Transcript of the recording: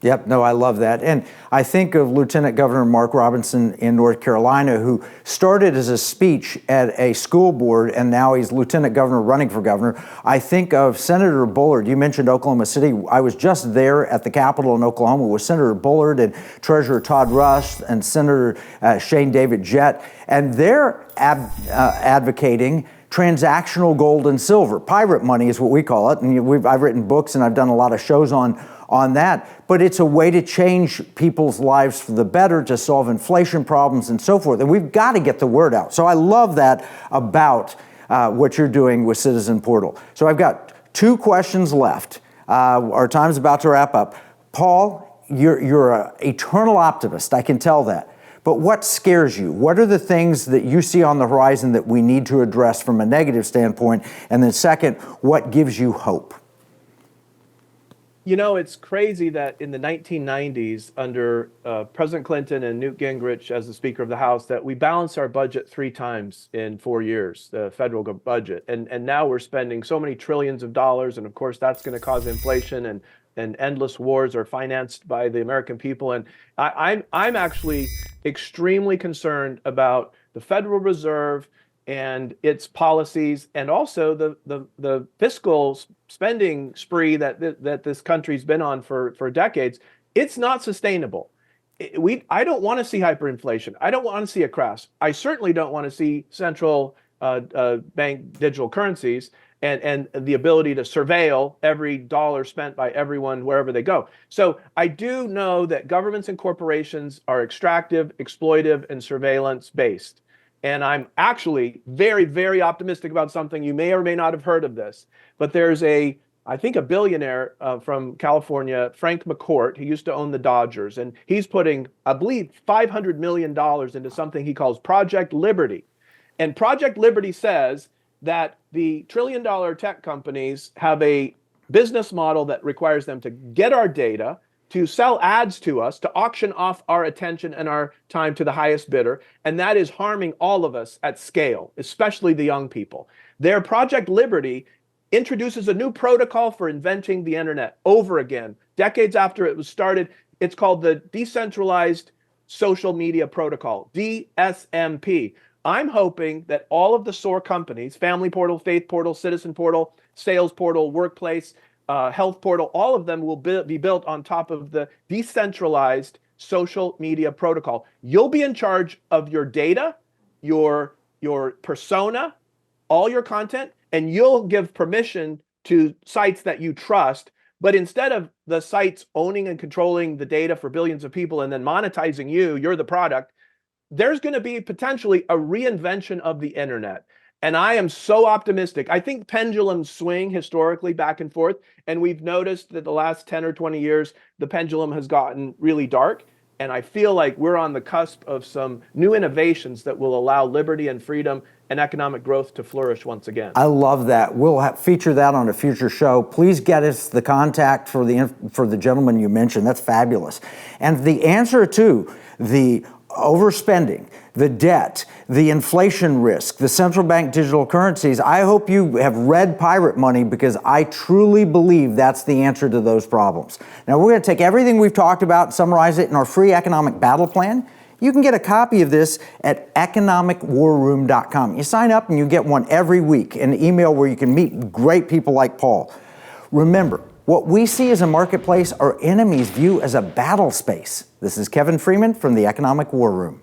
Yep, no, I love that. And I think of Lieutenant Governor Mark Robinson in North Carolina, who started as a speech at a school board, and now he's Lieutenant Governor running for governor. I think of Senator Bullard. You mentioned Oklahoma City. I was just there at the Capitol in Oklahoma with Senator Bullard and Treasurer Todd Rust and Senator Shane David Jett, and they're advocating transactional gold and silver. Pirate money is what we call it. And I've written books and I've done a lot of shows on that, but it's a way to change people's lives for the better, to solve inflation problems and so forth. And we've got to get the word out. So I love that about what you're doing with Citizen Portal. So I've got 2 questions left. Our time's about to wrap up. Paul, you're an eternal optimist. I can tell that. But what scares you? What are the things that you see on the horizon that we need to address from a negative standpoint? And then second, what gives you hope? You know, it's crazy that in the 1990s, under President Clinton and Newt Gingrich as the Speaker of the House, that we balanced our budget 3 times in 4 years, the federal budget. And now we're spending so many trillions of dollars. And of course, that's going to cause inflation, and endless wars are financed by the American people. And I'm actually extremely concerned about the Federal Reserve and its policies, and also the fiscal spending spree that this country's been on for decades. It's not sustainable. I don't want to see hyperinflation. I don't want to see a crash. I certainly don't want to see central bank digital currencies and the ability to surveil every dollar spent by everyone wherever they go. So I do know that governments and corporations are extractive, exploitive, and surveillance based. And I'm actually very, very optimistic about something. You may or may not have heard of this, but there's I think a billionaire from California, Frank McCourt. He used to own the Dodgers, and he's putting, I believe, $500 million into something he calls Project Liberty. And Project Liberty says that the trillion-dollar tech companies have a business model that requires them to get our data, to sell ads to us, to auction off our attention and our time to the highest bidder, and that is harming all of us at scale, especially the young people. Their Project Liberty introduces a new protocol for inventing the internet over again. Decades after it was started, it's called the Decentralized Social Media Protocol, DSMP. I'm hoping that all of the SOAR companies, Family Portal, Faith Portal, Citizen Portal, Sales Portal, Workplace, Health Portal, all of them will be built on top of the Decentralized Social Media Protocol. You'll be in charge of your data, your persona, all your content, and you'll give permission to sites that you trust. But instead of the sites owning and controlling the data for billions of people and then monetizing you're the product, there's going to be potentially a reinvention of the internet. And I am so optimistic. I think pendulums swing historically back and forth. And we've noticed that the last 10 or 20 years, the pendulum has gotten really dark. And I feel like we're on the cusp of some new innovations that will allow liberty and freedom and economic growth to flourish once again. I love that. We'll feature that on a future show. Please get us the contact for the gentleman you mentioned. That's fabulous. And the answer to the overspending, the debt, the inflation risk, the central bank digital currencies, I hope you have read Pirate Money, because I truly believe that's the answer to those problems. Now, we're going to take everything we've talked about and summarize it in our free economic battle plan. You can get a copy of this at economicwarroom.com. You sign up and you get one every week, an email where you can meet great people like Paul. Remember, what we see as a marketplace, our enemies view as a battle space. This is Kevin Freeman from the Economic War Room.